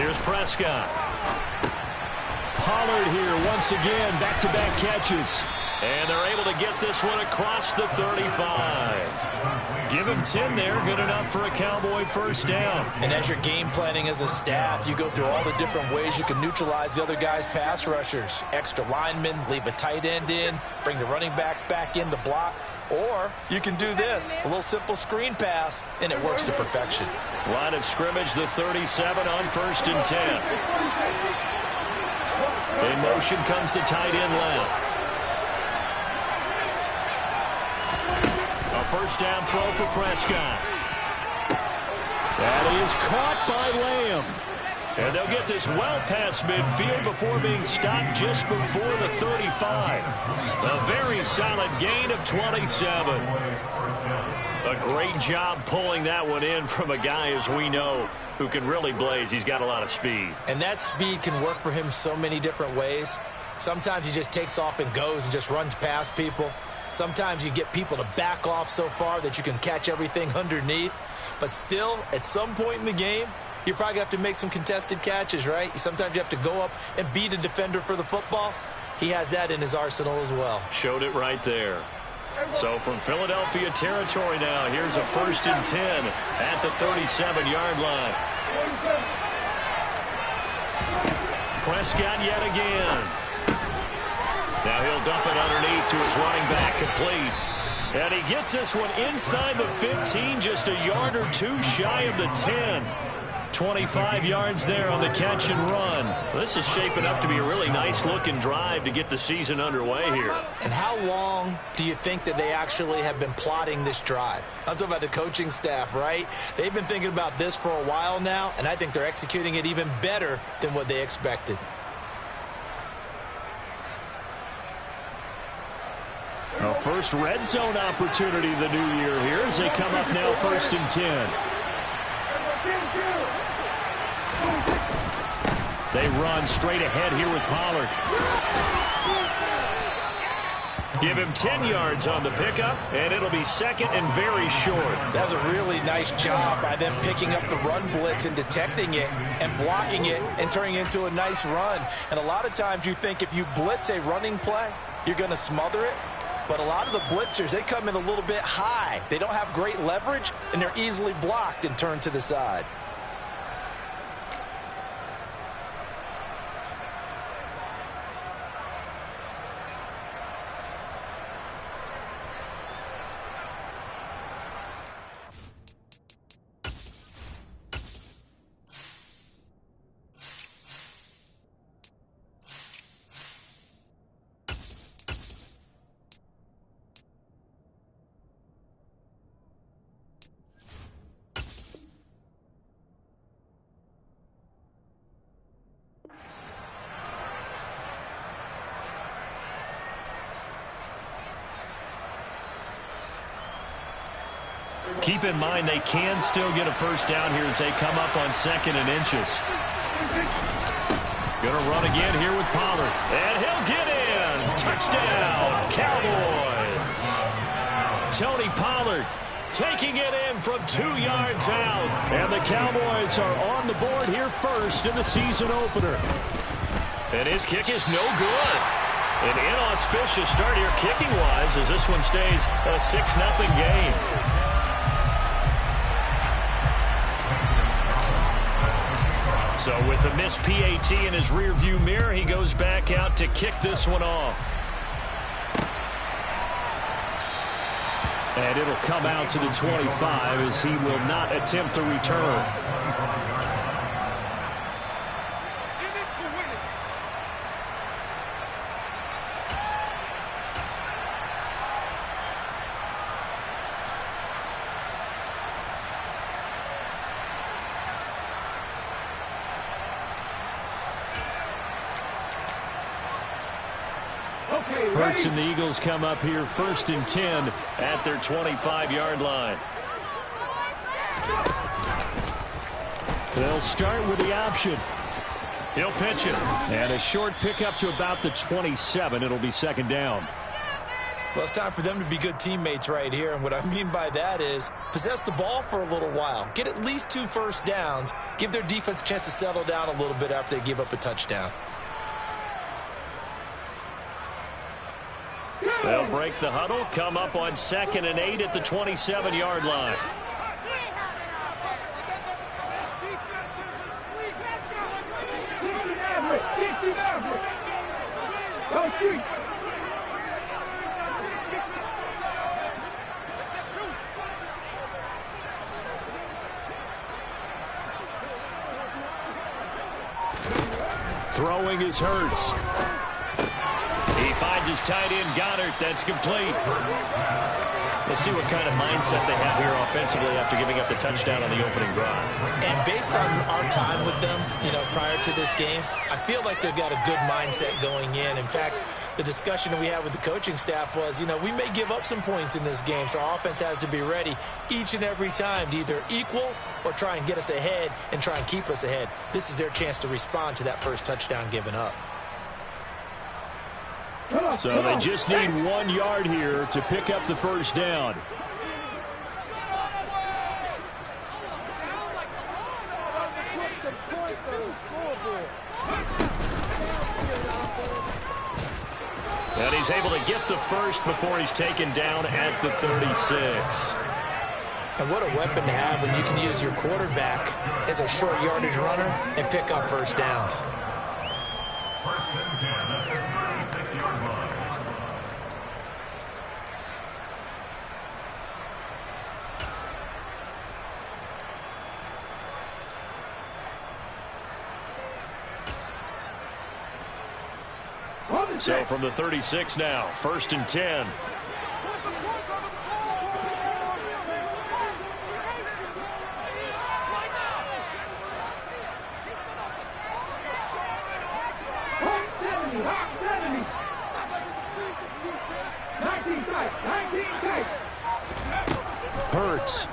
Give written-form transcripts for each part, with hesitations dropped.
Here's Prescott. Pollard here once again, back-to-back catches. And they're able to get this one across the 35. Give him 10 there, good enough for a Cowboy first down. And as you're game planning as a staff, you go through all the different ways you can neutralize the other guy's pass rushers. Extra linemen, leave a tight end in, bring the running backs back in to block. Or you can do this, a little simple screen pass, and it works to perfection. Line of scrimmage, the 37 on 1st and 10. In motion comes the tight end left. A first down throw for Prescott. That is caught by Lamb. And they'll get this well past midfield before being stopped just before the 35. A very solid gain of 27. A great job pulling that one in from a guy, as we know, who can really blaze. He's got a lot of speed. And that speed can work for him so many different ways. Sometimes he just takes off and goes and just runs past people. Sometimes you get people to back off so far that you can catch everything underneath. But still, at some point in the game, you probably have to make some contested catches, right? Sometimes you have to go up and beat a defender for the football. He has that in his arsenal as well. Showed it right there. So from Philadelphia territory now, here's a 1st and 10 at the 37-yard line. Prescott yet again. Now he'll dump it underneath to his running back, complete. And he gets this one inside the 15, just a yard or two shy of the 10. 25 yards there on the catch and run. This is shaping up to be a really nice-looking drive to get the season underway here. And how long do you think that they actually have been plotting this drive? I'm talking about the coaching staff, right? They've been thinking about this for a while now, and I think they're executing it even better than what they expected. A first red zone opportunity the new year here as they come up now 1st and 10. They run straight ahead here with Pollard. Give him 10 yards on the pickup, and it'll be 2nd and very short. That was a really nice job by them picking up the run blitz and detecting it and blocking it and turning it into a nice run. And a lot of times you think if you blitz a running play, you're going to smother it. But a lot of the blitzers, they come in a little bit high. They don't have great leverage, and they're easily blocked and turned to the side. Keep in mind they can still get a first down here as they come up on 2nd and inches. Going to run again here with Pollard. And he'll get in. Touchdown, Cowboys. Tony Pollard taking it in from 2 yards out. And the Cowboys are on the board here first in the season opener. And his kick is no good. An inauspicious start here kicking-wise as this one stays a 6-0 game. So with a missed PAT in his rearview mirror, he goes back out to kick this one off. And it'll come out to the 25 as he will not attempt to return. Hurts and the Eagles come up here 1st and 10 at their 25-yard line. They'll start with the option. He'll pitch it. And a short pickup to about the 27. It'll be 2nd down. Well, it's time for them to be good teammates right here. And what I mean by that is possess the ball for a little while, get at least 2 first downs, give their defense a chance to settle down a little bit after they give up a touchdown. They'll break the huddle, come up on 2nd and 8 at the 27-yard line. Throwing is Hurts. He finds his tight end, Goddard. That's complete. Let's see what kind of mindset they have here offensively after giving up the touchdown on the opening drive. And based on our time with them, prior to this game, I feel like they've got a good mindset going in. In fact, the discussion that we had with the coaching staff was, we may give up some points in this game, so our offense has to be ready each and every time to either equal or try and get us ahead and try and keep us ahead. This is their chance to respond to that first touchdown given up. So they just need 1 yard here to pick up the first down. And he's able to get the first before he's taken down at the 36. And what a weapon to have when you can use your quarterback as a short yardage runner and pick up first downs. So from the 36 now, 1st and 10. Hurts.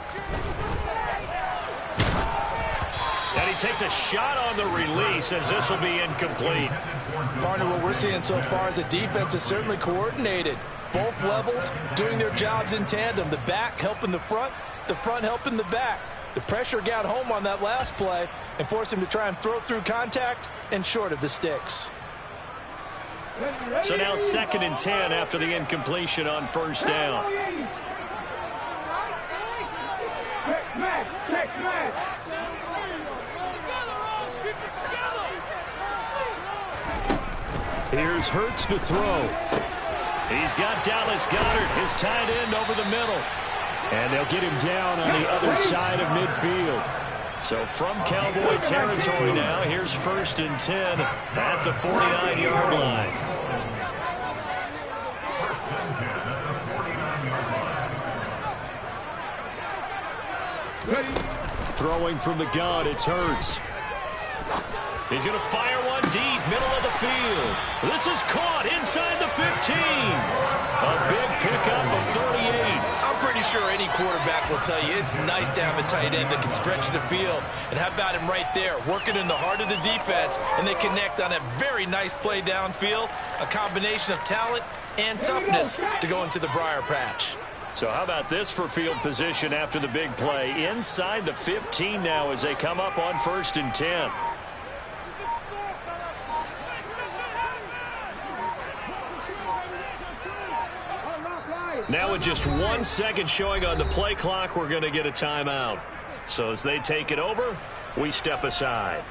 And he takes a shot on the release as this will be incomplete. Partner, what we're seeing so far is the defense is certainly coordinated. Both levels doing their jobs in tandem. The back helping the front helping the back. The pressure got home on that last play and forced him to try and throw through contact and short of the sticks. So now 2nd and 10 after the incompletion on first down. Here's Hurts to throw. He's got Dallas Goedert, his tight end, over the middle. And they'll get him down on the other side of midfield. So from Cowboy territory now, here's 1st and 10 at the 49-yard line. Throwing from the gun, it's Hurts. He's going to fire one deep, middle of the field. This is caught inside the 15. A big pickup of 38. I'm pretty sure any quarterback will tell you it's nice to have a tight end that can stretch the field. And how about him right there, working in the heart of the defense, and they connect on a very nice play downfield, a combination of talent and toughness to go into the briar patch. So how about this for field position after the big play? Inside the 15 now as they come up on 1st and 10. Now with just 1 second showing on the play clock, we're going to get a timeout. So as they take it over, we step aside.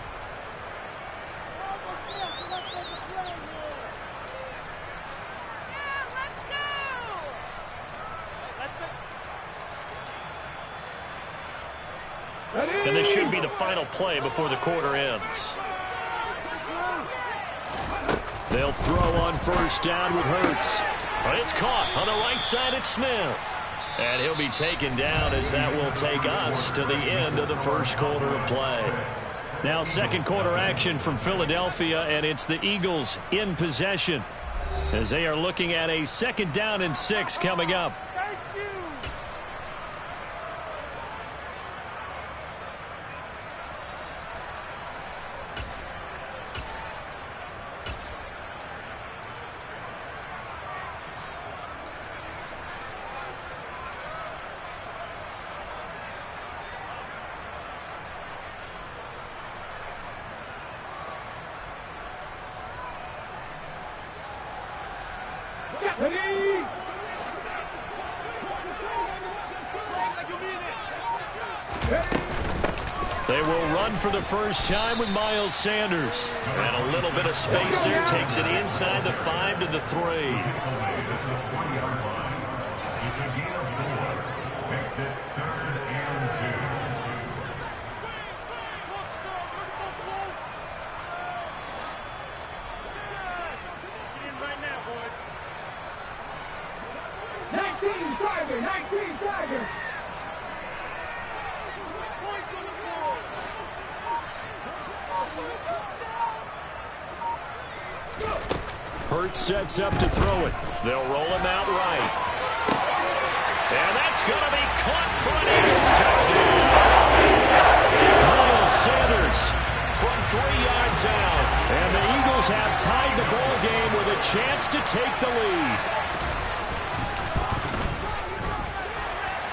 And this should be the final play before the quarter ends. They'll throw on first down with Hurts. But it's caught on the right side at Smith. And he'll be taken down as that will take us to the end of the first quarter of play. Now second quarter action from Philadelphia, and it's the Eagles in possession as they are looking at a 2nd down and 6 coming up. They will run for the first time with Miles Sanders. And a little bit of space there takes it inside the 5 to the 3. Hurts sets up to throw it. They'll roll him out right. And that's going to be caught for an Eagles touchdown. Miles Sanders from 3 yards out. And the Eagles have tied the ball game with a chance to take the lead.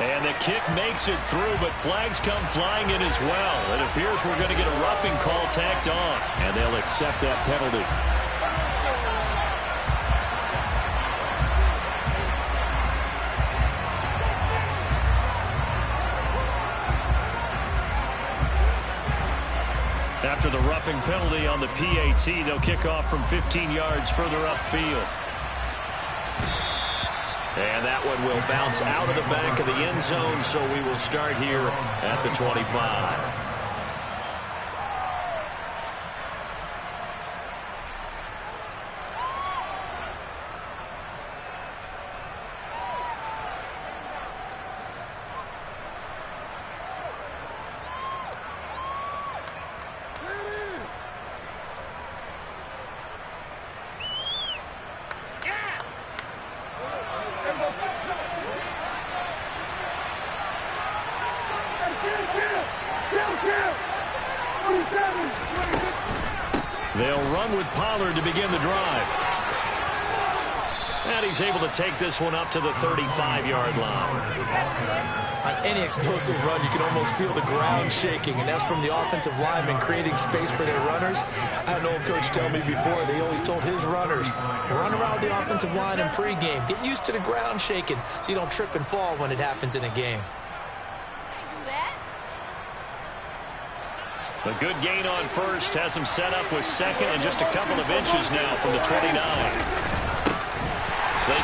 And the kick makes it through, but flags come flying in as well. It appears we're going to get a roughing call tacked on. And they'll accept that penalty. After the roughing penalty on the PAT, they'll kick off from 15 yards further upfield. And that one will bounce out of the back of the end zone, so we will start here at the 25. They'll run with Pollard to begin the drive. And he's able to take this one up to the 35-yard line. On any explosive run, you can almost feel the ground shaking, and that's from the offensive linemen creating space for their runners. I had an old coach tell me before, they always told his runners, run around the offensive line in pregame. Get used to the ground shaking so you don't trip and fall when it happens in a game. A good gain on first has him set up with second and just a couple of inches now from the 29. They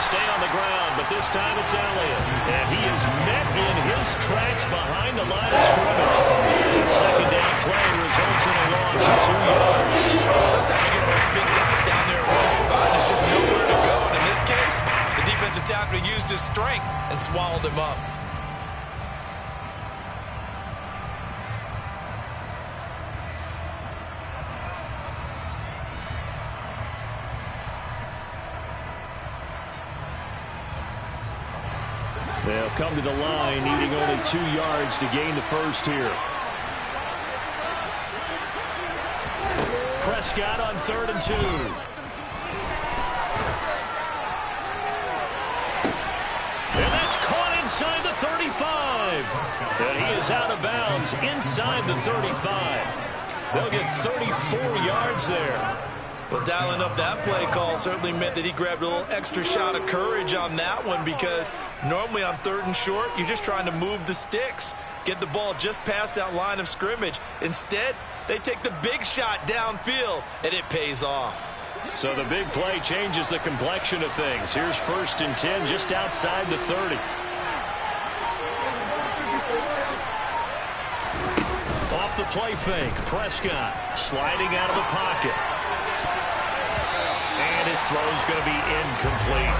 stay on the ground, but this time it's Elliott. And he is met in his tracks behind the line of scrimmage. Second down play results in a loss of 2 yards. Sometimes you get those big guys down there in one spot, and there's just nowhere to go. And in this case, the defensive tackle used his strength and swallowed him up. They'll come to the line, needing only 2 yards to gain the first here. Prescott on 3rd and 2. And that's caught inside the 35. And he is out of bounds inside the 35. They'll get 34 yards there. Well, dialing up that play call certainly meant that he grabbed a little extra shot of courage on that one, because normally on 3rd and short, you're just trying to move the sticks, get the ball just past that line of scrimmage. Instead, they take the big shot downfield, and it pays off. So the big play changes the complexion of things. Here's 1st and 10 just outside the 30. Off the play fake, Prescott sliding out of the pocket. And his throw's going to be incomplete.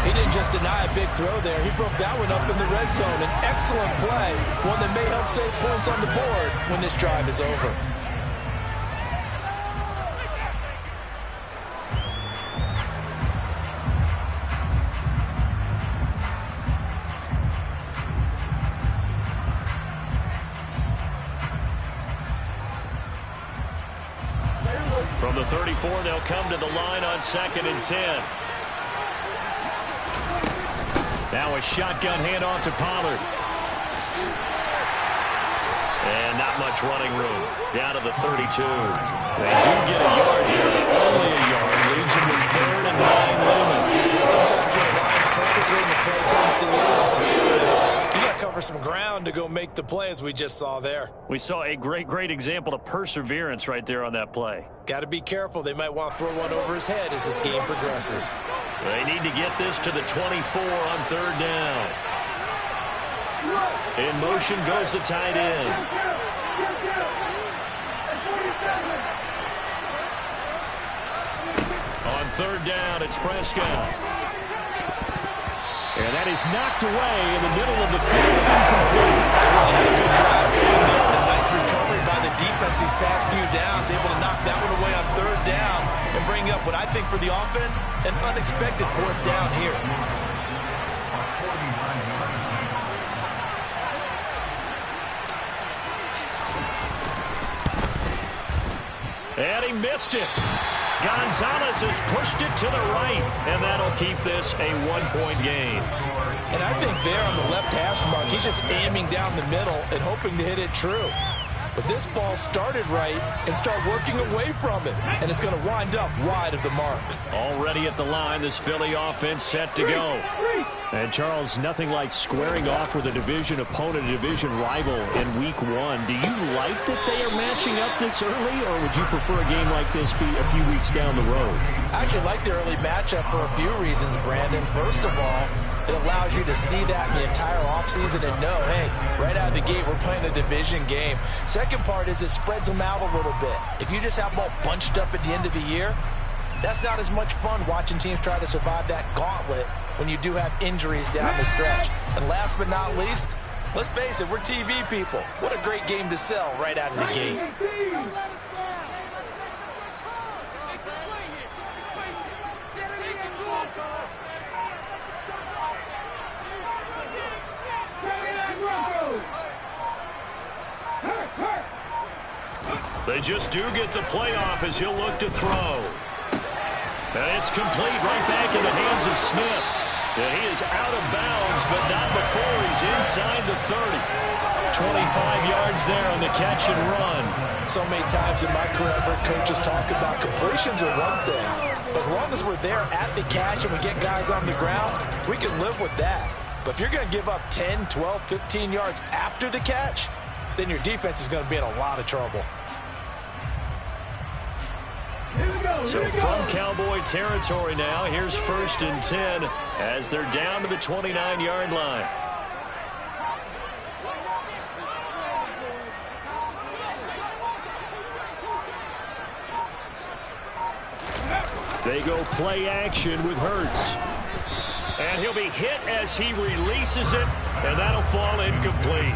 He didn't just deny a big throw there. He broke that one up in the red zone. An excellent play, one that may help save points on the board when this drive is over. From the 34, they'll come to the line on 2nd and 10. Now a shotgun handoff to Pollard. And not much running room. Down to the 32. They do get a yard here, but only a yard. Leaves them with 3rd and 9 looming. Sometimes cards are aligned perfectly and the play comes to you. And sometimes you got to cover some ground to go make the play, as we just saw there. We saw a great example of perseverance right there on that play. Got to be careful. They might want to throw one over his head as this game progresses. They need to get this to the 24 on third down. In motion goes the tight end. On third down, it's Prescott. And that is knocked away in the middle of the field and incomplete. Had a good drive going there. And a nice recovery by the defense these past few downs. Able to knock that one away on third down and bring up what I think for the offense, an unexpected fourth down here. And he missed it. Gonzalez has pushed it to the right, and that'll keep this a one-point game. And I think there on the left hash mark, he's just aiming down the middle and hoping to hit it true. But this ball started right and start working away from it, and it's going to wind up wide of the mark. Already at the line, this Philly offense set to go. And, Charles, nothing like squaring off with a division opponent, a division rival in Week 1. Do you like that they are matching up this early, or would you prefer a game like this be a few weeks down the road? I actually like the early matchup for a few reasons, Brandon. First of all, it allows you to see that in the entire offseason and know, hey, right out of the gate, we're playing a division game. Second part is it spreads them out a little bit. If you just have them all bunched up at the end of the year, that's not as much fun watching teams try to survive that gauntlet when you do have injuries down the stretch. And last but not least, let's face it, we're TV people. What a great game to sell right out of the gate. They just do get the playoff as he'll look to throw. And it's complete right back in the hands of Smith. And he is out of bounds, but not before he's inside the 30. 25 yards there on the catch and run. So many times in my career, I've heard coaches talk about completions are one thing. But as long as we're there at the catch and we get guys on the ground, we can live with that. But if you're going to give up 10, 12, 15 yards after the catch, then your defense is going to be in a lot of trouble. So from Cowboy territory now, here's 1st and 10 as they're down to the 29-yard line. They go play action with Hurts. And he'll be hit as he releases it, and that'll fall incomplete.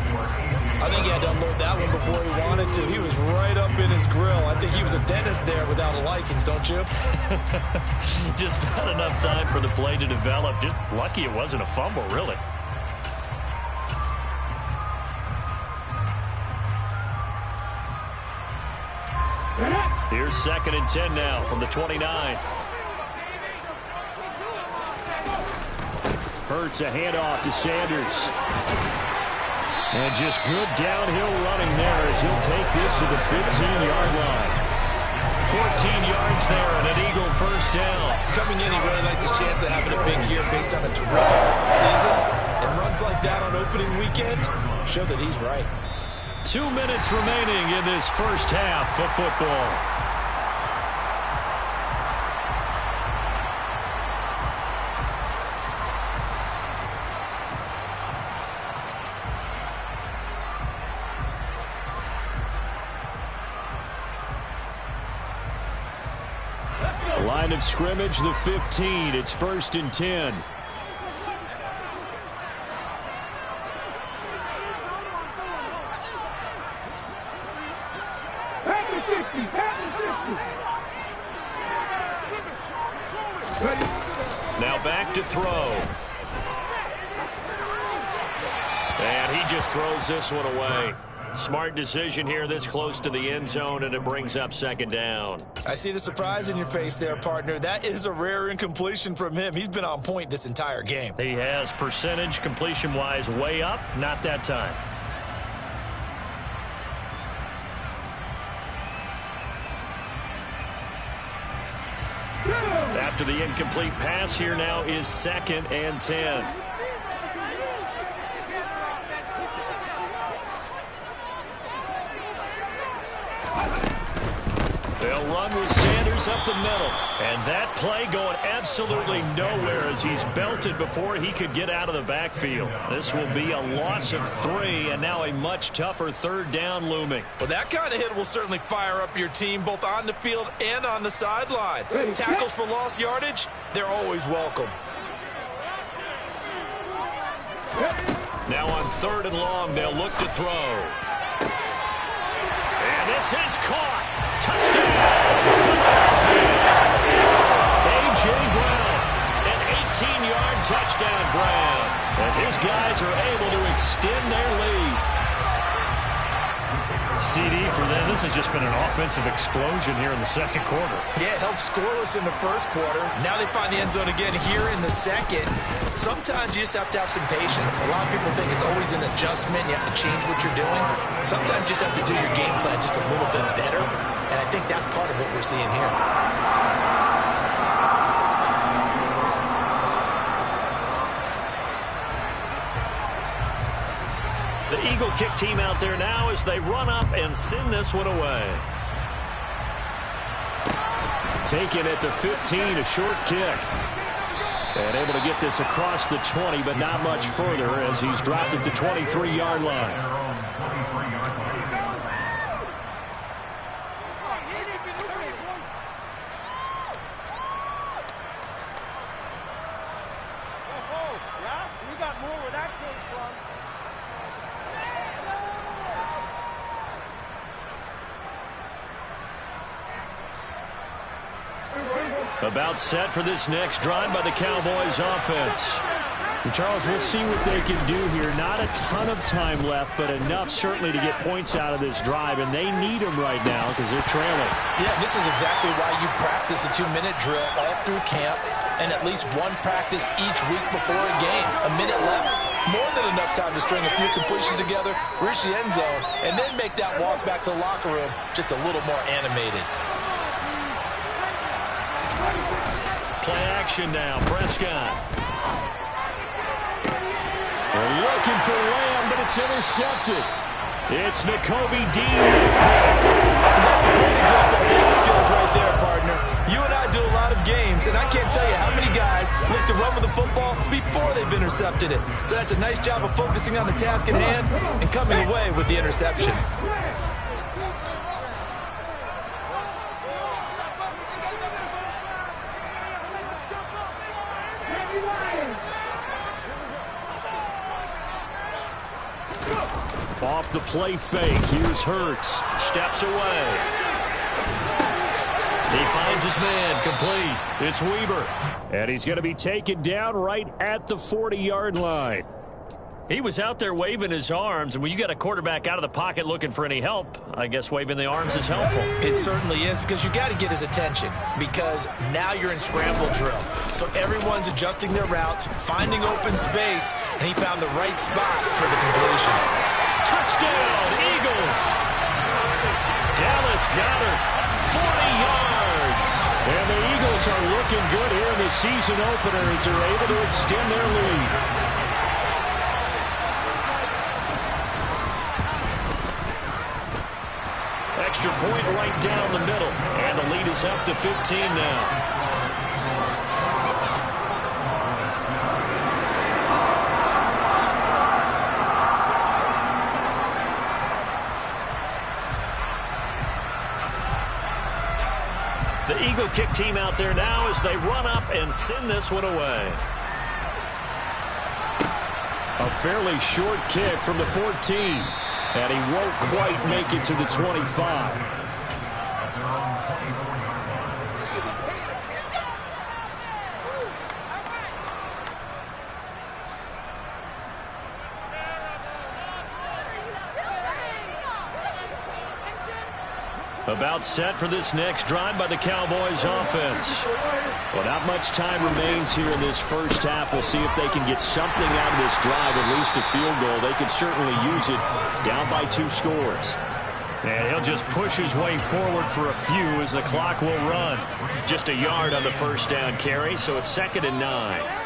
I think he had to unload that one before he wanted to. He was right up in his grill. I think he was a dentist there without a license, don't you? Just not enough time for the play to develop. Just lucky it wasn't a fumble, really. Here's 2nd and 10 now from the 29. Hurts a handoff to Sanders. And just good downhill running there as he'll take this to the 15-yard line. 14 yards there and an Eagle first down. Coming in, he really liked his chance of having a big year based on a terrific season. And runs like that on opening weekend show that he's right. 2 minutes remaining in this first half of football. Line of scrimmage, the 15. It's 1st and 10. Now back to throw. And he just throws this one away. Smart decision here this close to the end zone, and it brings up 2nd down. I see the surprise in your face there, partner. That is a rare incompletion from him. He's been on point this entire game. He has percentage completion-wise way up, not that time. after the incomplete pass. Here now is 2nd and 10. They'll run with Sanders up the middle. And that play going absolutely nowhere as he's belted before he could get out of the backfield. This will be a loss of 3, and now a much tougher 3rd down looming. Well, that kind of hit will certainly fire up your team both on the field and on the sideline. Tackles for lost yardage, they're always welcome. Now on 3rd and long, they'll look to throw. And this is caught. Touchdown, Philadelphia. A.J. Brown, an 18-yard touchdown grab as his guys are able to extend their lead. CD for them. This has just been an offensive explosion here in the 2nd quarter. Yeah, held scoreless in the 1st quarter. Now they find the end zone again here in the 2nd. Sometimes you just have to have some patience. A lot of people think it's always an adjustment. You have to change what you're doing. Sometimes you just have to do your game plan just a little bit better. And I think that's part of what we're seeing here. The Eagle kick team out there now as they run up and send this one away. Taken at the 15, a short kick. And able to get this across the 20, but not much further as he's dropped it to 23-yard line. About set for this next drive by the Cowboys offense. And Charles, we'll see what they can do here. Not a ton of time left, but enough certainly to get points out of this drive, and they need them right now because they're trailing. Yeah, this is exactly why you practice a 2-minute drill all through camp and at least one practice each week before a game. A minute left, more than enough time to string a few completions together, reach the end zone, and then make that walk back to the locker room just a little more animated. Play action now, Prescott. They're looking for Lamb, but it's intercepted. It's Nakobe Dean. That's a great example of ball skills right there, partner. You and I do a lot of games, and I can't tell you how many guys look to run with the football before they've intercepted it. So that's a nice job of focusing on the task at hand and coming away with the interception. Off the play fake, here's Hurts. Steps away. He finds his man, complete. It's Weber. And he's going to be taken down right at the 40-yard line. He was out there waving his arms, and when you got a quarterback out of the pocket looking for any help, I guess waving the arms is helpful. It certainly is, because you got to get his attention, because now you're in scramble drill. So everyone's adjusting their routes, finding open space, and he found the right spot for the completion. Touchdown, Eagles! Dallas Goedert, 40 yards. And the Eagles are looking good here in the season opener as they're able to extend their lead. Extra point right down the middle. And the lead is up to 15 now. The Eagle kick team out there now as they run up and send this one away. A fairly short kick from the 14. And he won't quite make it to the 25. About set for this next drive by the Cowboys offense. Well, not much time remains here in this first half. We'll see if they can get something out of this drive, at least a field goal. They can certainly use it down by 2 scores. And he'll just push his way forward for a few as the clock will run. Just a yard on the first down carry, so it's 2nd and 9.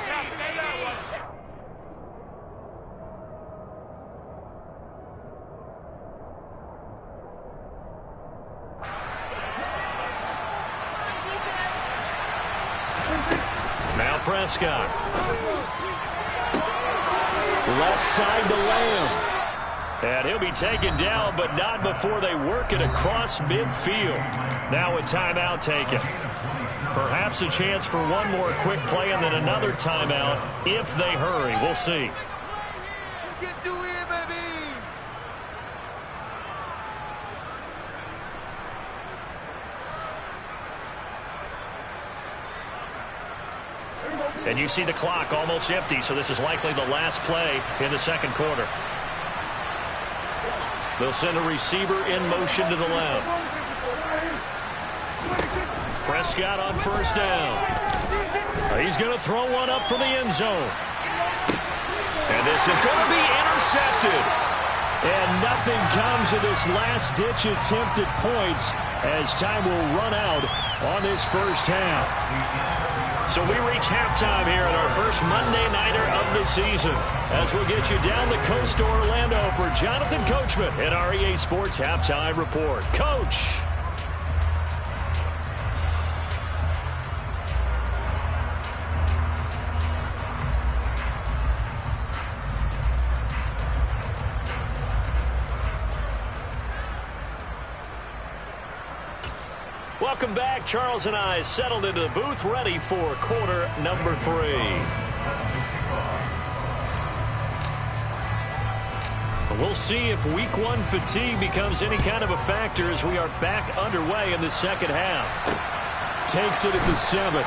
Now Prescott. Left side to Lamb. And he'll be taken down, but not before they work it across midfield. Now a timeout taken. Perhaps a chance for one more quick play and then another timeout if they hurry. We'll see. You can do it, baby! And you see the clock almost empty, so this is likely the last play in the second quarter. They'll send a receiver in motion to the left. Prescott on first down. He's going to throw one up for the end zone. And this is going to be intercepted. And nothing comes of this last-ditch attempt at points as time will run out on this first half. So we reach halftime here at our first Monday Nighter of the season as we'll get you down the coast to Orlando for Jonathan Coachman at our EA Sports Halftime Report. Coach. Welcome back. Charles and I settled into the booth, ready for quarter number 3. We'll see if week 1 fatigue becomes any kind of a factor as we are back underway in the second half. Takes it at the 7.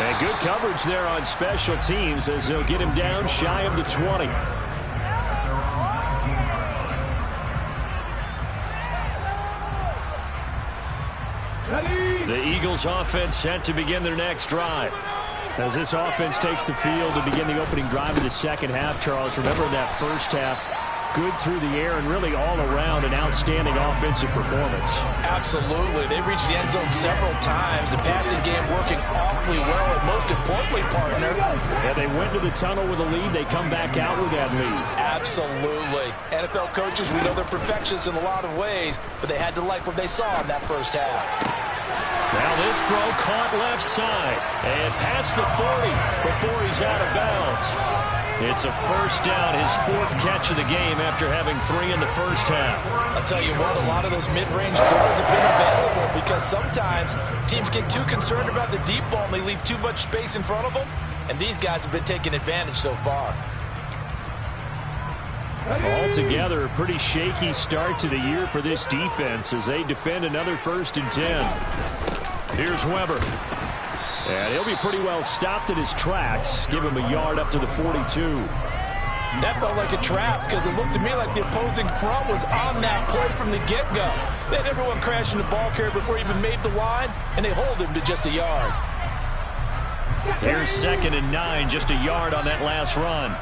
And good coverage there on special teams as they'll get him down shy of the 20. The Eagles offense set to begin their next drive. As this offense takes the field to begin the opening drive of the second half, Charles, remember that first half, good through the air and really all around an outstanding offensive performance. Absolutely. They reached the end zone several times. The passing game working awfully well, and most importantly, partner. Yeah, they went to the tunnel with a lead. They come back out with that lead. Absolutely. NFL coaches, we know they're perfectionists in a lot of ways, but they had to like what they saw in that first half. Now this throw caught left side and past the 40 before he's out of bounds. It's a first down, his 4th catch of the game after having 3 in the first half. I'll tell you what, a lot of those mid-range throws have been available because sometimes teams get too concerned about the deep ball and they leave too much space in front of them, and these guys have been taking advantage so far. Altogether, a pretty shaky start to the year for this defense as they defend another 1st and 10. Here's Weber. And he'll be pretty well stopped in his tracks. Give him a yard up to the 42. That felt like a trap because it looked to me like the opposing front was on that play from the get-go. They had everyone crashing the ball carrier before he even made the line, and they hold him to just a yard. Here's 2nd and 9, just a yard on that last run.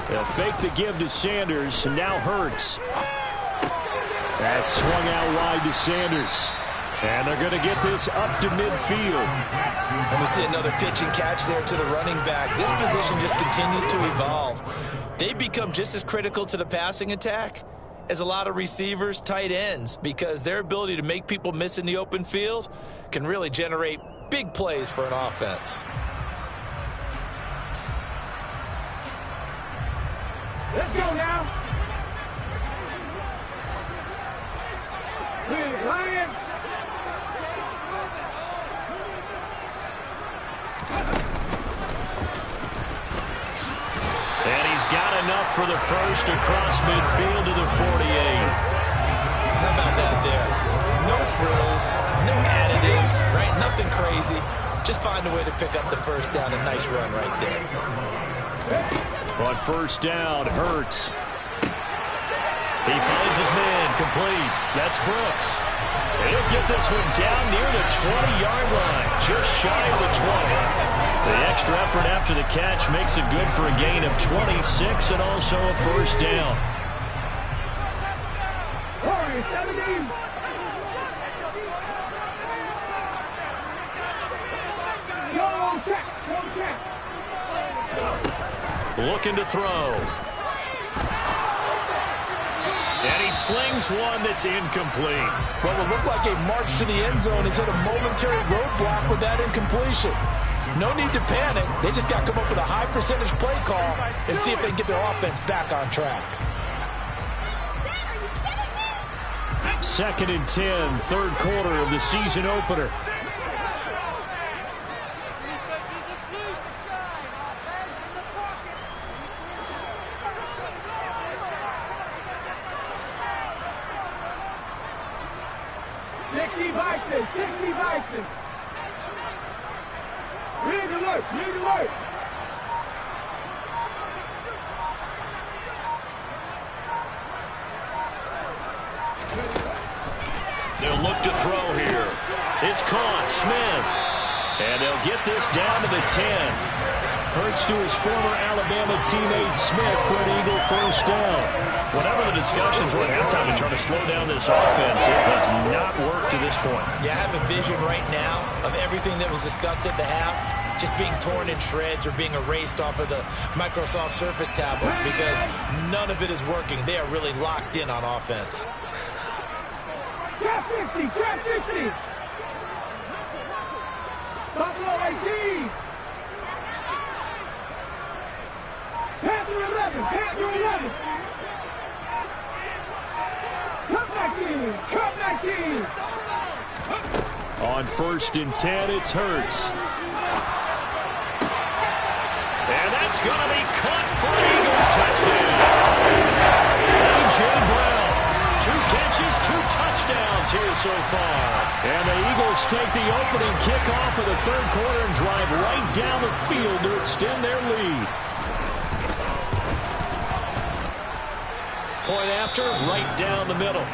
They'll fake the give to Sanders, and now Hurts. That's swung out wide to Sanders. And they're going to get this up to midfield. And we see another pitch and catch there to the running back. This position just continues to evolve. They become just as critical to the passing attack as a lot of receivers, tight ends, because their ability to make people miss in the open field can really generate big plays for an offense. Let's go now. Lion. And he's got enough for the first across midfield to the 48. How about that there? No frills, no additives, right? Nothing crazy. Just find a way to pick up the first down. A nice run right there. On first down, Hurts. He finds his man complete. That's Brooks. And he'll get this one down near the 20-yard line, just shy of the 20. The extra effort after the catch makes it good for a gain of 26 and also a first down. Looking to throw. And he slings one that's incomplete. Well, it looked like a march to the end zone has hit a momentary roadblock with that incompletion. No need to panic. They just got to come up with a high percentage play call and see if they can get their offense back on track. 2nd and 10, third quarter of the season opener. They'll look to throw here. It's caught. Smith. And they'll get this down to the 10. Hurts to his former Alabama teammate Smith for an Eagle first down. Whatever the discussions were at halftime in trying to slow down this offense, it has not worked to this point. Yeah, I have a vision right now of everything that was discussed at the half just being torn in shreds or being erased off of the Microsoft Surface tablets because none of it is working. They are really locked in on offense. Trap 50, trap 50. Buffalo 18. Panther 11, Panther 11. Come back in, come back in. On 1st and 10, it's Hurts. And that's going to be caught for an Eagles touchdown. A.J. Brown. 2 catches, 2 touchdowns here so far. And the Eagles take the opening kickoff of the third quarter and drive right down the field to extend their lead. Point after, right down the middle.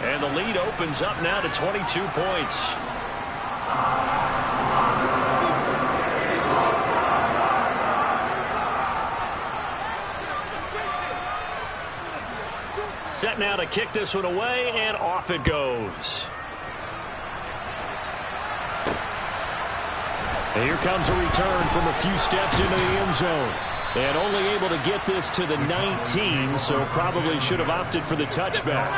And the lead opens up now to 22 points. Set now to kick this one away, and off it goes. And here comes a return from a few steps into the end zone. And only able to get this to the 19, so probably should have opted for the touchback.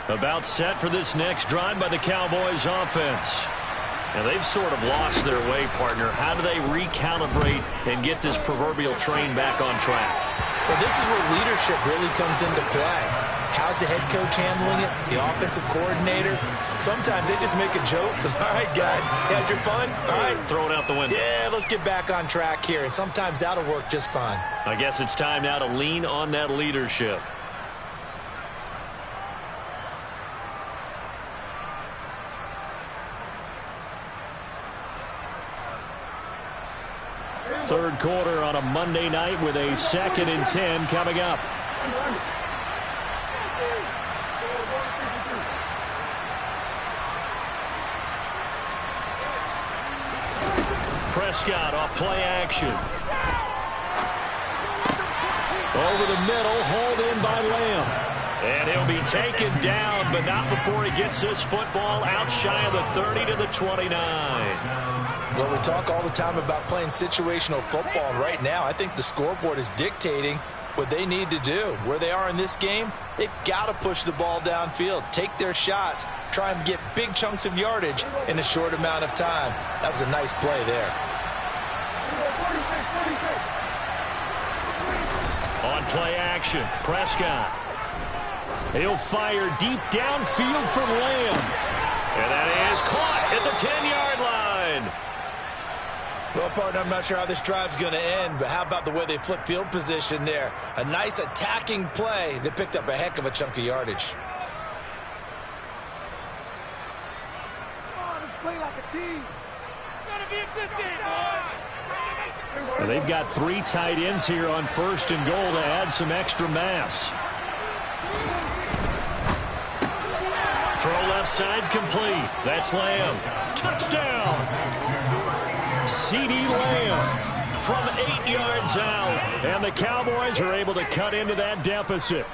About set for this next drive by the Cowboys offense. And they've sort of lost their way, partner. How do they recalibrate and get this proverbial train back on track? Well, this is where leadership really comes into play. How's the head coach handling it? The offensive coordinator? Sometimes they just make a joke. All right, guys, you had your fun? All right. Throw it out the window. Yeah, let's get back on track here. And sometimes that'll work just fine. I guess it's time now to lean on that leadership. Third quarter on a Monday night with a 2nd and 10 coming up. Prescott off play action. Over the middle, hauled in by Lamb. And he'll be taken down, but not before he gets this football out shy of the 30 to the 29. Well, we talk all the time about playing situational football. Right now, I think the scoreboard is dictating what they need to do. Where they are in this game, they've got to push the ball downfield, take their shots, try and get big chunks of yardage in a short amount of time. That was a nice play there. On play action, Prescott. He'll fire deep downfield from Lamb. And that is caught at the 10-yard line. Well, partner, I'm not sure how this drive's going to end, but how about the way they flip field position there? A nice attacking play that picked up a heck of a chunk of yardage. play like a team. It's gonna be a good game, boy. Well, they've got 3 tight ends here on 1st and goal to add some extra mass. Throw left side complete. That's Lamb. Touchdown. CeeDee Lamb from 8 yards out. And the Cowboys are able to cut into that deficit.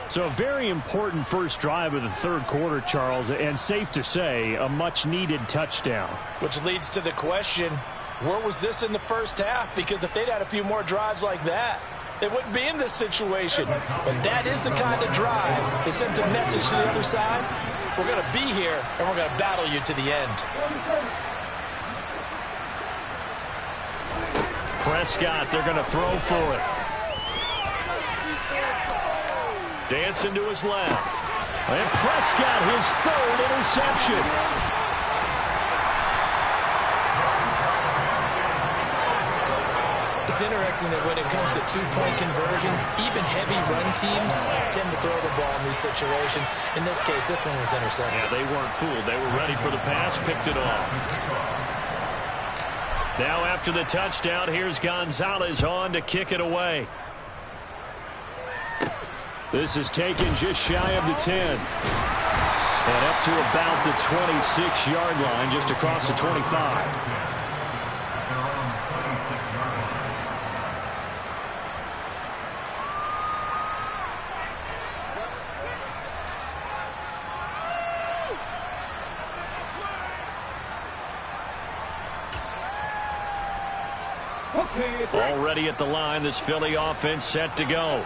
So a very important first drive of the 3rd quarter, Charles, and safe to say, a much-needed touchdown. Which leads to the question, where was this in the first half? Because if they'd had a few more drives like that, they wouldn't be in this situation. But that is the kind of drive that sends a message to the other side. We're going to be here, and we're going to battle you to the end. Prescott, they're going to throw for it. Dancing to his left. And Prescott, his 3rd interception. It's interesting that when it comes to 2-point conversions, even heavy run teams tend to throw the ball in these situations. In this case, this one was intercepted. Yeah, they weren't fooled. They were ready for the pass, picked it off. Now after the touchdown, here's Gonzalez on to kick it away. This is taken just shy of the 10. And up to about the 26-yard line, just across the 25. Already at the line, this Philly offense set to go.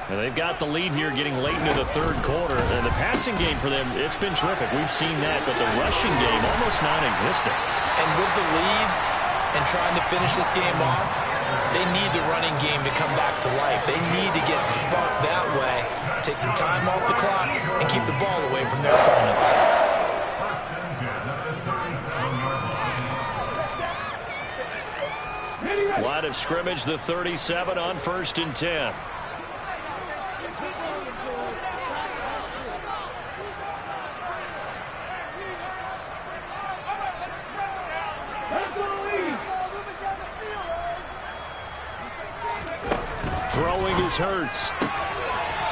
And they've got the lead here getting late into the 3rd quarter. And the passing game for them, it's been terrific. We've seen that, but the rushing game almost non-existent. And with the lead and trying to finish this game off, they need the running game to come back to life. They need to get sparked that way, take some time off the clock, and keep the ball away from their opponents. Line of scrimmage, the 37 on 1st and 10. Throwing is Hurts.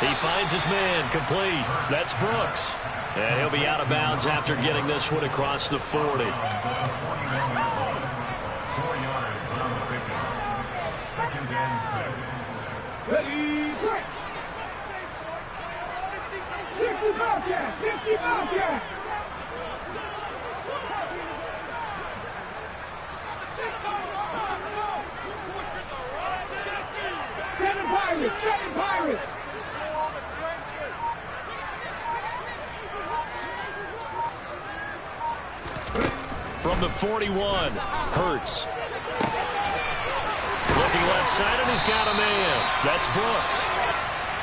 He finds his man, complete. That's Brooks. And he'll be out of bounds after getting this one across the 40. Ready, quick! 50 Bobcats! 50 Bobcats! Seven Pirates! Seven Pirates! From the 41, Hurts. Looking left side, and he's got a man. That's Brooks.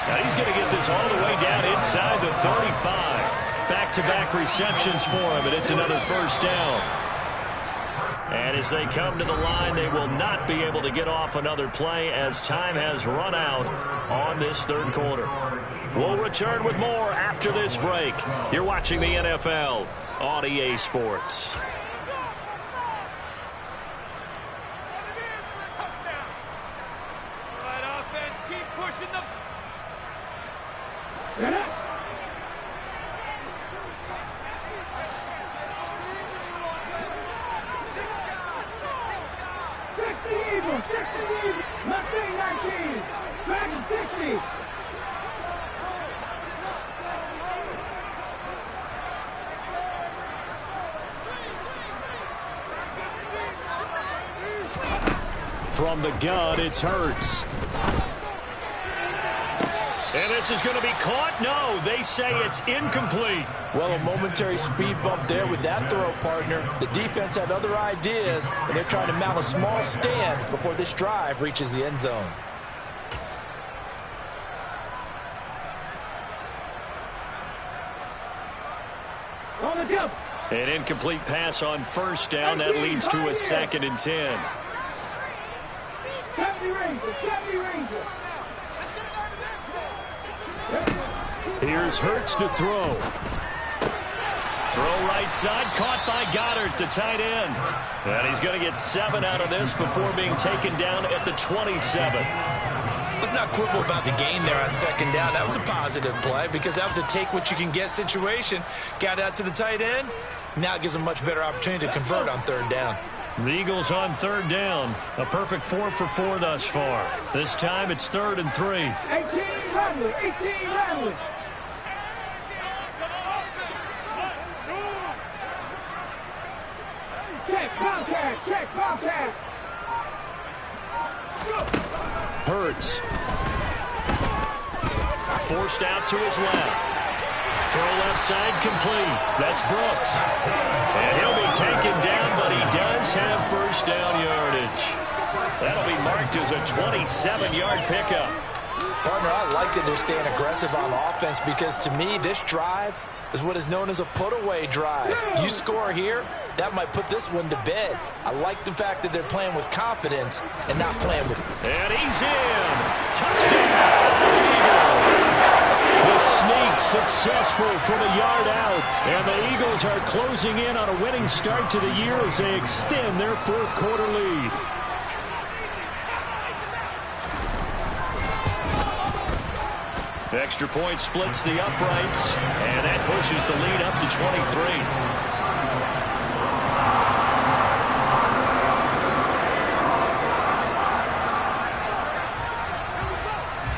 Now he's going to get this all the way down inside the 35. Back-to-back receptions for him, and it's another first down. And as they come to the line, they will not be able to get off another play as time has run out on this 3rd quarter. We'll return with more after this break. You're watching the NFL on EA Sports. From the gun, it's Hurts. And this is going to be caught? No, they say it's incomplete. Well, a momentary speed bump there with that throw, partner. The defense had other ideas, and they're trying to mount a small stand before this drive reaches the end zone. An incomplete pass on first down. That leads to a 2nd and 10. Here's Hurts to throw. Throw right side, caught by Goddard, the tight end. And he's going to get 7 out of this before being taken down at the 27. Let's not quibble about the gain there on second down. That was a positive play because that was a take-what-you-can-get situation. Got out to the tight end. Now it gives them a much better opportunity to convert on third down. The Eagles on third down. A perfect 4 for 4 thus far. This time it's 3rd and 3. 18 Ramley, 18 Ramley. Check, contact, check, contact. Hurts. Forced out to his left. Throw left side complete. That's Brooks. And he'll be taken down, but he does have first down yardage. That'll be marked as a 27-yard pickup. Partner, I like that they're staying aggressive on offense because to me this drive is what is known as a put-away drive. You score here, that might put this one to bed. I like the fact that they're playing with confidence and not playing with... And he's in. Touchdown, Eagles. The sneak successful from a yard out. And the Eagles are closing in on a winning start to the year as they extend their 4th quarter lead. Extra point splits the uprights, and that pushes the lead up to 23.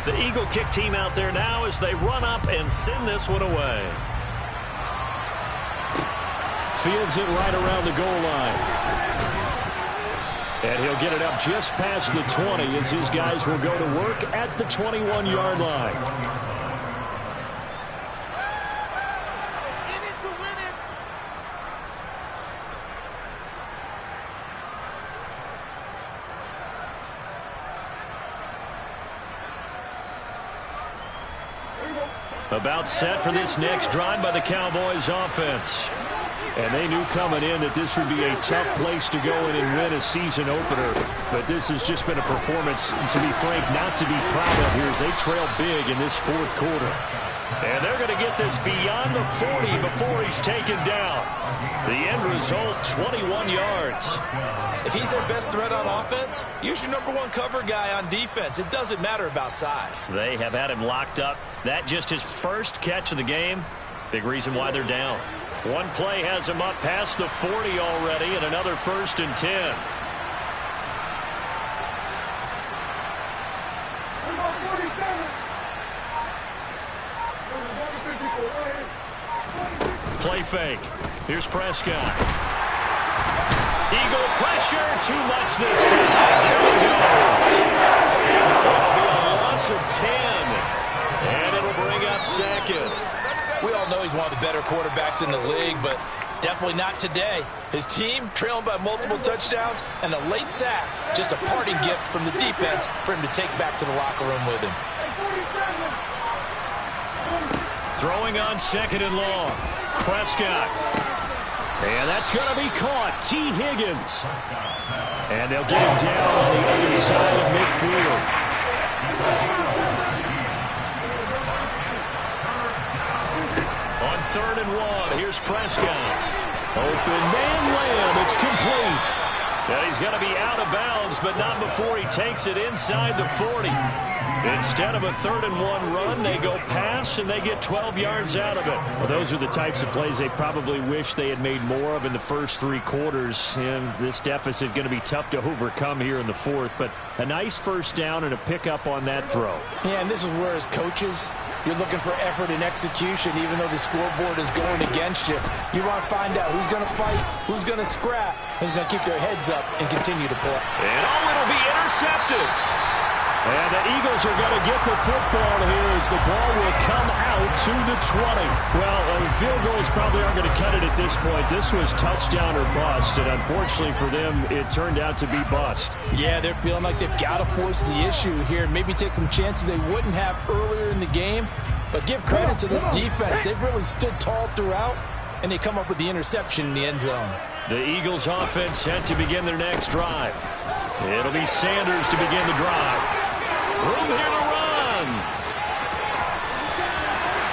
The Eagle kick team out there now as they run up and send this one away. Fields it right around the goal line. And he'll get it up just past the 20 as his guys will go to work at the 21-yard line. In it to win it. About set for this next drive by the Cowboys offense. And they knew coming in that this would be a tough place to go in and win a season opener. But this has just been a performance, to be frank, not to be proud of here as they trail big in this 4th quarter. And they're going to get this beyond the 40 before he's taken down. The end result, 21 yards. If he's their best threat on offense, use your #1 cover guy on defense. It doesn't matter about size. They have had him locked up. That just his first catch of the game. Big reason why they're down. One play has him up past the 40 already, and another 1st and 10. Play fake. Here's Prescott. Eagle pressure. Too much this time. There he goes. It'll be a loss of 10. And it'll bring up 2nd. We all know he's one of the better quarterbacks in the league, but definitely not today. His team trailing by multiple touchdowns and a late sack, just a parting gift from the defense for him to take back to the locker room with him. Throwing on 2nd and long. Prescott. And that's going to be caught. T. Higgins. And they'll get him down on the other side of midfield. On 3rd and 1, here's Prescott. Open man Lamb, it's complete. Yeah, he's going to be out of bounds, but not before he takes it inside the 40. Instead of a 3rd and 1 run, they go pass, and they get 12 yards out of it. Well, those are the types of plays they probably wish they had made more of in the first 3 quarters. And this deficit going to be tough to overcome here in the 4th. But a nice first down and a pickup on that throw. Yeah, and this is where as coaches, you're looking for effort and execution, even though the scoreboard is going against you. You want to find out who's going to fight, who's going to scrap, who's going to keep their heads up and continue to play. And it'll be intercepted. And the Eagles are going to get the football here as the ball will come out to the 20. Well, field goals probably aren't going to cut it at this point. This was touchdown or bust, and unfortunately for them, it turned out to be bust. Yeah, they're feeling like they've got to force the issue here. Maybe take some chances they wouldn't have earlier in the game. But give credit to this defense. They've really stood tall throughout, and they come up with the interception in the end zone. The Eagles offense set to begin their next drive. It'll be Sanders to begin the drive. Room here to run.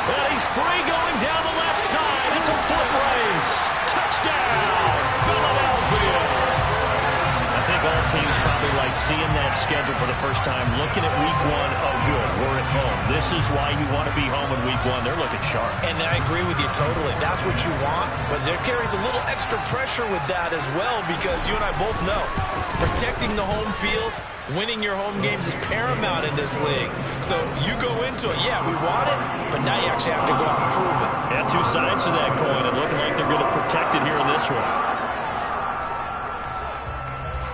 And he's free going down the left side. It's a foot race. seeing that schedule for the first time, looking at week one, oh, good, we're at home. This is why you want to be home in week one. They're looking sharp. And I agree with you totally. That's what you want, but there carries a little extra pressure with that as well because you and I both know protecting the home field, winning your home games is paramount in this league. So you go into it, yeah, we want it, but now you actually have to go out and prove it. Yeah, two sides to that coin, and looking like they're going to protect it here in this one.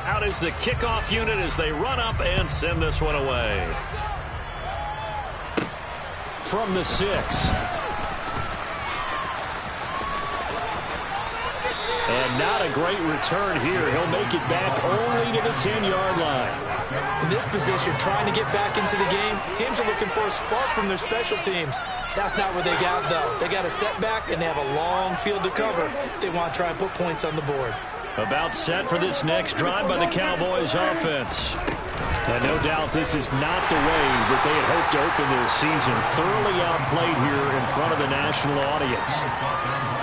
Out is the kickoff unit as they run up and send this one away. From the 6. And not a great return here. He'll make it back only to the 10-yard line. In this position, trying to get back into the game, teams are looking for a spark from their special teams. That's not what they got, though. They got a setback, and they have a long field to cover if they want to try and put points on the board. About set for this next drive by the Cowboys offense. And no doubt this is not the way that they had hoped to open their season. Thoroughly outplayed here in front of the national audience.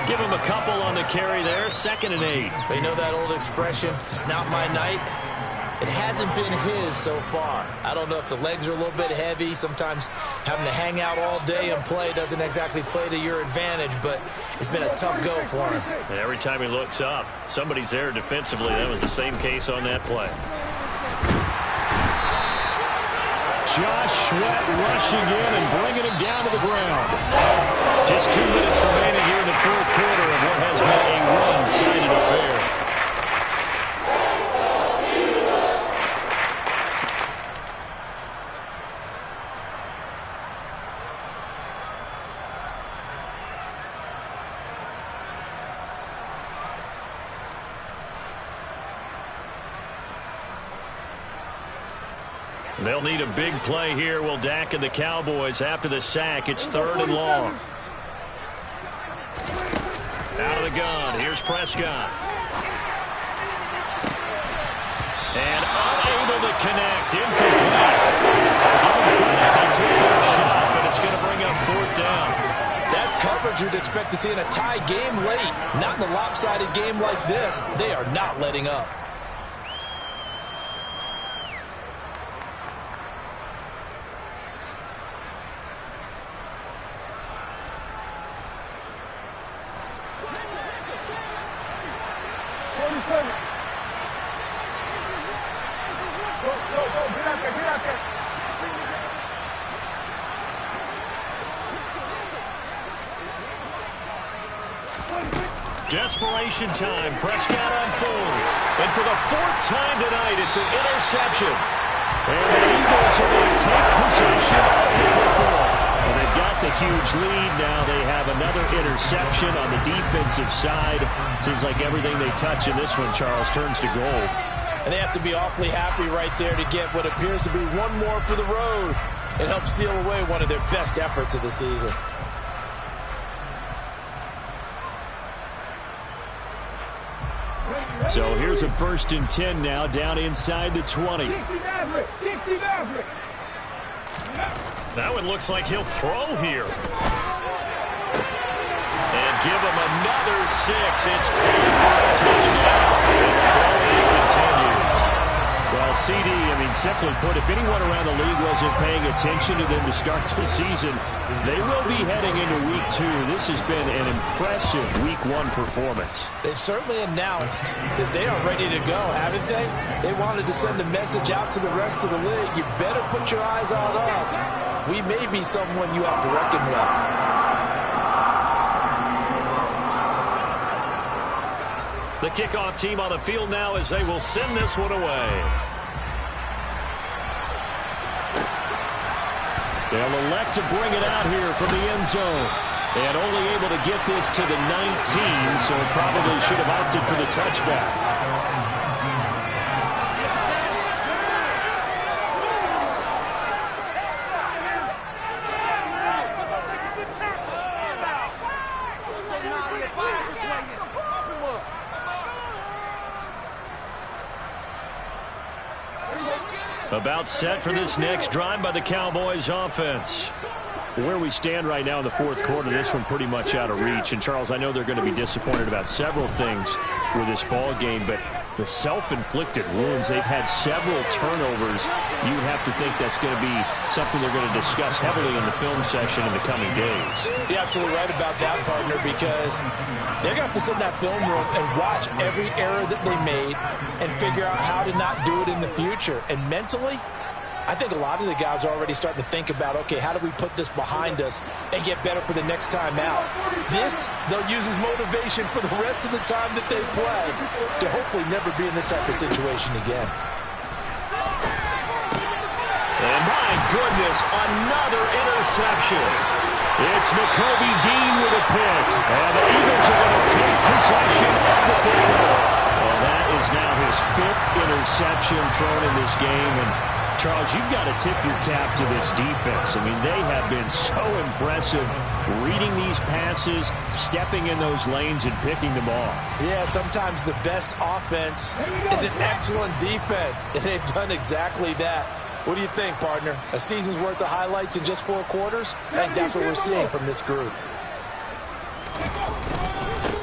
Give him a couple on the carry there, 2nd and 8. But you know that old expression, it's not my night? It hasn't been his so far. I don't know if the legs are a little bit heavy. Sometimes having to hang out all day and play doesn't exactly play to your advantage, but it's been a tough go for him. And every time he looks up, somebody's there defensively. That was the same case on that play. Josh Sweat rushing in and bringing him down to the ground. Just 2 minutes remaining here in the 4th quarter of what has been a one-sided affair. They'll need a big play here. Will Dak and the Cowboys after the sack. It's 3rd and long. Out of the gun. Here's Prescott. And unable to connect. Incomplete. Give them credit. They took their shot, but it's going to bring up 4th down. That's coverage you'd expect to see in a tie game late. Not in a lopsided game like this. They are not letting up. Desperation time. Prescott on 4th. And for the 4th time tonight, it's an interception. And the Eagles are going to take possession of the football. And they've got the huge lead. Now they have another interception on the defensive side. Seems like everything they touch in this one, Charles, turns to gold. And they have to be awfully happy right there to get what appears to be one more for the road. It helps seal away one of their best efforts of the season. So here's a 1st and 10 now, down inside the 20. That one looks like he'll throw here. And give him another 6. It's clear for a touchdown. And the ball continues. Well, CD, simply put, if anyone around the league wasn't paying attention to them to start the season, they will be heading into week 2. This has been an impressive week 1 performance. They've certainly announced that they are ready to go, haven't they? They wanted to send a message out to the rest of the league. You better put your eyes on us. We may be someone you have to reckon with. The kickoff team on the field now as they will send this one away. They'll elect to bring it out here from the end zone. And only able to get this to the 19, so probably should have opted for the touchback. About set for this next drive by the Cowboys offense. Where we stand right now in the 4th quarter, this one pretty much out of reach. And, Charles, I know they're going to be disappointed about several things with this ball game, but The self-inflicted wounds. They've had several turnovers. You would have to think that's going to be something they're going to discuss heavily in the film session in the coming days. You're absolutely right about that, partner, because they're going to have to sit in that film room and watch every error that they made and figure out how to not do it in the future. And mentally, I think a lot of the guys are already starting to think about, okay, how do we put this behind us and get better for the next time out? This, they'll use as motivation for the rest of the time that they play to hopefully never be in this type of situation again. And my goodness, another interception. It's Nakobe Dean with a pick. And the Eagles are going to take possession of the football. Well, that is now his 5th interception thrown in this game. And Charles, you've got to tip your cap to this defense. I mean, they have been so impressive reading these passes, stepping in those lanes, and picking them off. Yeah, sometimes the best offense is an excellent defense, and they've done exactly that. What do you think, partner? A season's worth of highlights in just 4 quarters? I think that's what we're seeing from this group.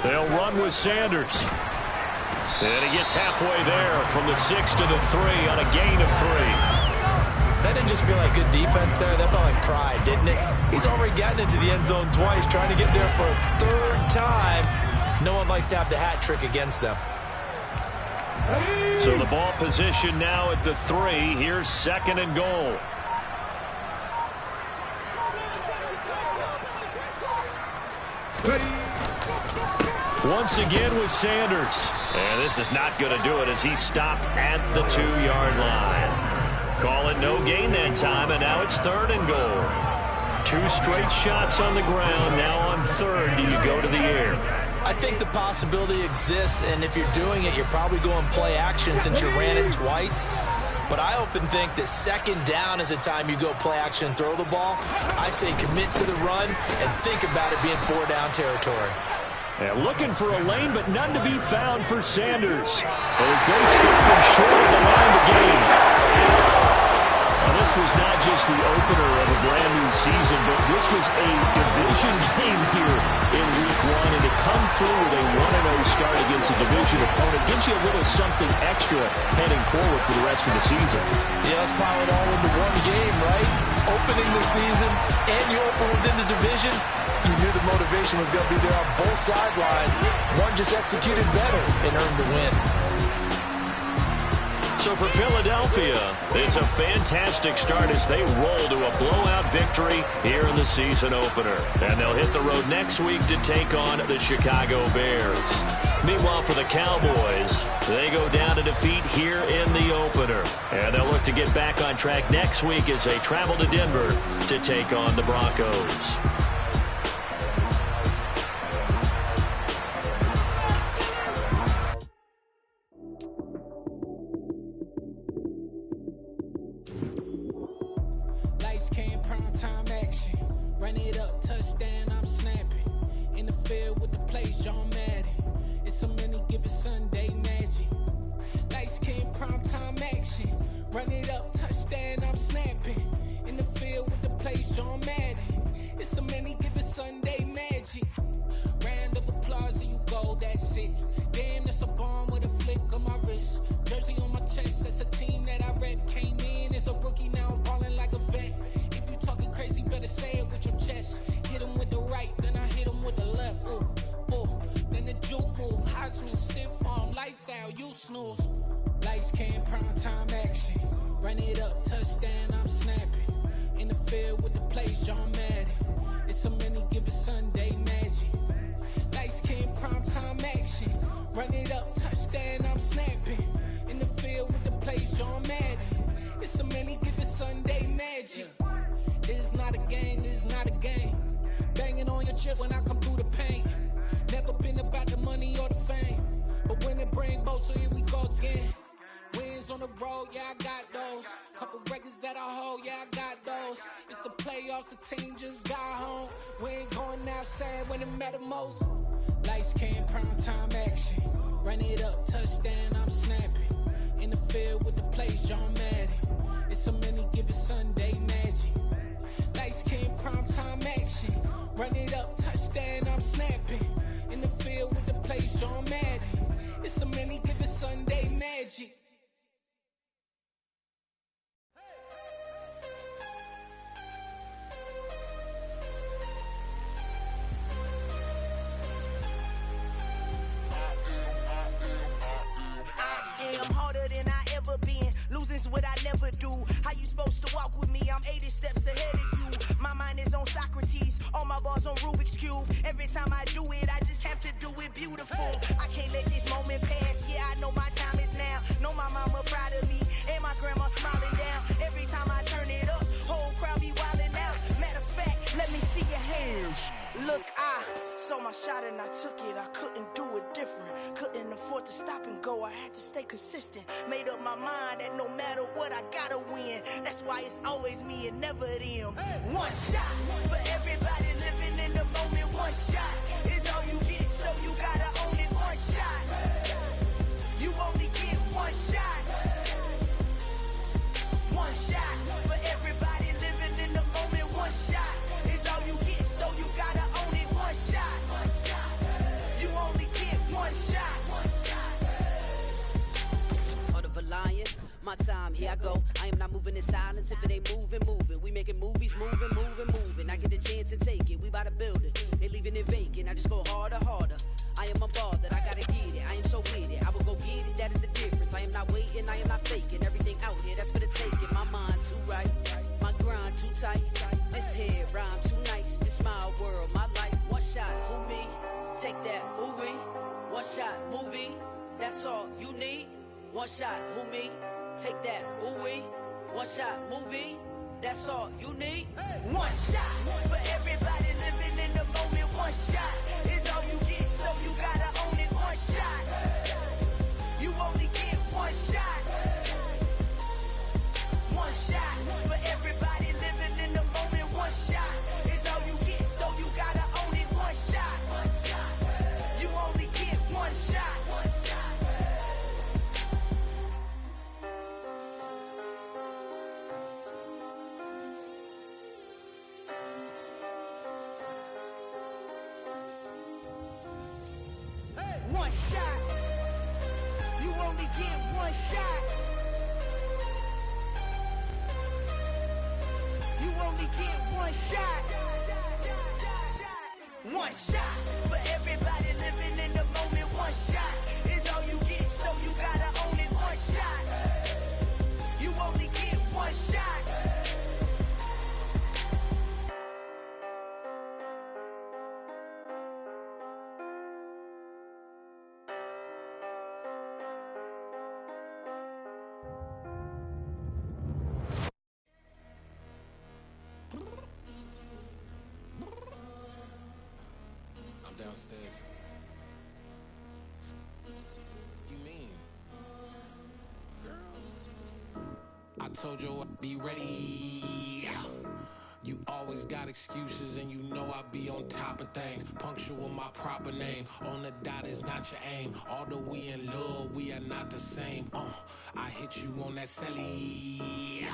They'll run with Sanders. And he gets halfway there from the 6 to the 3 on a gain of 3. That didn't just feel like good defense there. That felt like pride, didn't it? He's already gotten into the end zone twice, trying to get there for a 3rd time. No one likes to have the hat trick against them. So the ball position now at the 3. Here's 2nd and goal. Once again with Sanders. And this is not going to do it as he stopped at the 2-yard line. Call it no gain that time, and now it's 3rd and goal. 2 straight shots on the ground. Now on 3rd, do you go to the air? I think the possibility exists, and if you're doing it, you're probably going play action since you ran it twice. But I often think that 2nd down is a time you go play action and throw the ball. I say commit to the run and think about it being 4-down territory. And looking for a lane, but none to be found for Sanders. As they stopped him short of the line to gain. Now, this was not just the opener of a brand-new season, but this was a division game here in Week 1. And to come through with a 1-0 start against a division opponent gives you a little something extra heading forward for the rest of the season. Yeah, let's pile it all into one game, right? Opening the season, and you open within the division. You knew the motivation was going to be there on both sidelines. One just executed better and earned the win. So for Philadelphia, it's a fantastic start as they roll to a blowout victory here in the season opener. And they'll hit the road next week to take on the Chicago Bears. Meanwhile, for the Cowboys, they go down to defeat here in the opener. And they'll look to get back on track next week as they travel to Denver to take on the Broncos. Run it up, touchdown, I'm snapping. In the field with the play, John Madden. It's a many given Sunday energy. I'm harder than I ever been. Losing's what I never do. How you supposed to walk with me? I'm 80 steps ahead of you. My mind is on Socrates. All my bars on Rubik's Cube. Every time I do it, I just have to do it beautiful. I can't let this moment pass. Yeah, I know my time is now. Know my mama proud of me. And my grandma smiling down. Every time I turn it up, whole crowd be wildin' out. Matter of fact, let me see your hands. Look, I saw my shot and I took it. I couldn't do it different. Couldn't afford to stop and go. I had to stay consistent. Made up my mind that no matter what, I gotta win. That's why it's always me and never them. One shot for everybody living in the moment. One shot is all you get, so you gotta own it. One shot. You only get one shot. One shot for everybody living in the moment. One shot is all you get, so you gotta own it. One shot. You only get one shot. Heart of a lion, my time, here I go. I am not moving in silence. If it ain't moving, moving. We making movies, moving, moving, moving. I get a chance to take it. We bout to build it. They leaving it vacant. I just go harder, harder. I am a ball that I gotta get it. I am so with it. I will go get it. That is the difference. I am not waiting. I am not faking. Everything out here, that's for the taking. My mind too right. My grind too tight. This head rhyme too nice. This my world, my life. One shot, who me? Take that, ooh-wee. One shot, movie. That's all you need. One shot, who me? Take that, ooh-wee. One shot, movie. That's all you need. One shot for everybody living in the moment. One shot is all you get, so you gotta own it. One shot. You only get one shot. One shot for everybody living in the moment. One shot is all you get, so you gotta own it. One shot. You only get one shot. One shot. You only get one shot. You only get one shot. One shot for everybody living in the moment. One shot is all you get, so you gotta own it. One shot. You only get one shot. I'm downstairs. You mean? Girl. I told you I'd be ready. You always got excuses and you know I be on top of things. Punctual my proper name. On the dot is not your aim. Although we in love, we are not the same. I hit you on that celly.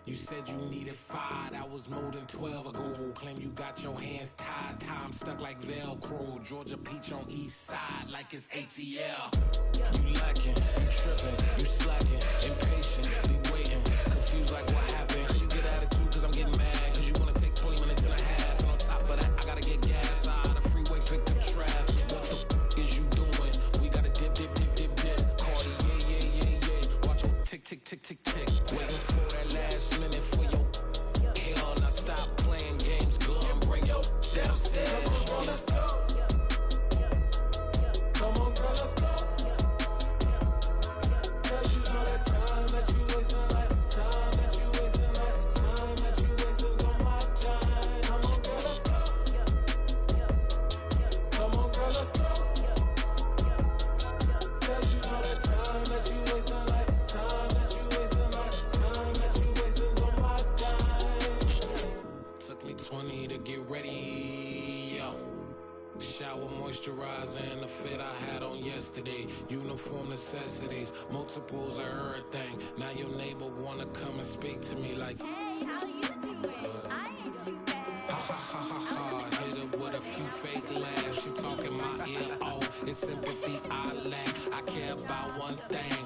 You said you needed 5, that was more than 12 ago. Claim you got your hands tied, time stuck like Velcro. Georgia Peach on east side like it's ATL. You lacking, you tripping, you slacking, impatient, be waiting, confused like what happened. How you get attitude cause I'm getting mad, cause you wanna take 20 minutes and a half. And on top of that, I gotta get gas, the freeway picked up traffic. What the is you doing? We gotta dip, dip, dip, dip, dip. Cardi, yeah. Watch your tick, tick, tick, tick, tick. Waiting for that last minute for your hell. Now stop playing games, go and bring your downstairs. Come on, girl, let's go. Come on, girl, let's go. Cause you know that time that you wasting, like time that you wasting, like time that you wasting on my time. Come on, girl, let's go. Come on, girl, let's go. Cause you know that time that you wasting, like time that you wasting, like time that you wasting on my time. Took me 20 to get ready, yo. Shower, moisturizer, and the fit I had on yesterday. Uniform necessities, multiples of everything. Now your neighbor wanna come and speak to me like, hey, how you doing? I ain't too bad. ha ha ha ha ha. Hit her with a few fake laughs. She talking my ear off. It's sympathy I lack. I care about one thing.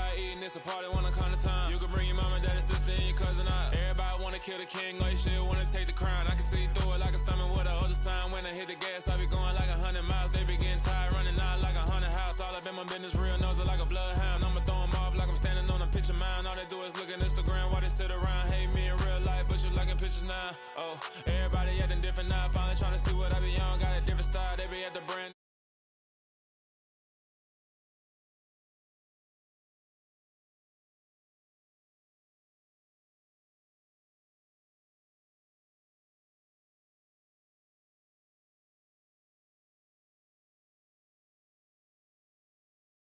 the king, like shit, wanna take the crown. I can see through it like a stomach with a other sign. When I hit the gas, I be going like 100 miles. They be getting tired, running out like 100 house. All up in my business, real nose like a bloodhound. I'ma throw 'em off like I'm standing on a picture mound. All they do is look at Instagram while they sit around. Hate me in real life, but you liking pictures now. Oh, everybody acting different now. Finally trying to see what I be on. Got a different style, they be at the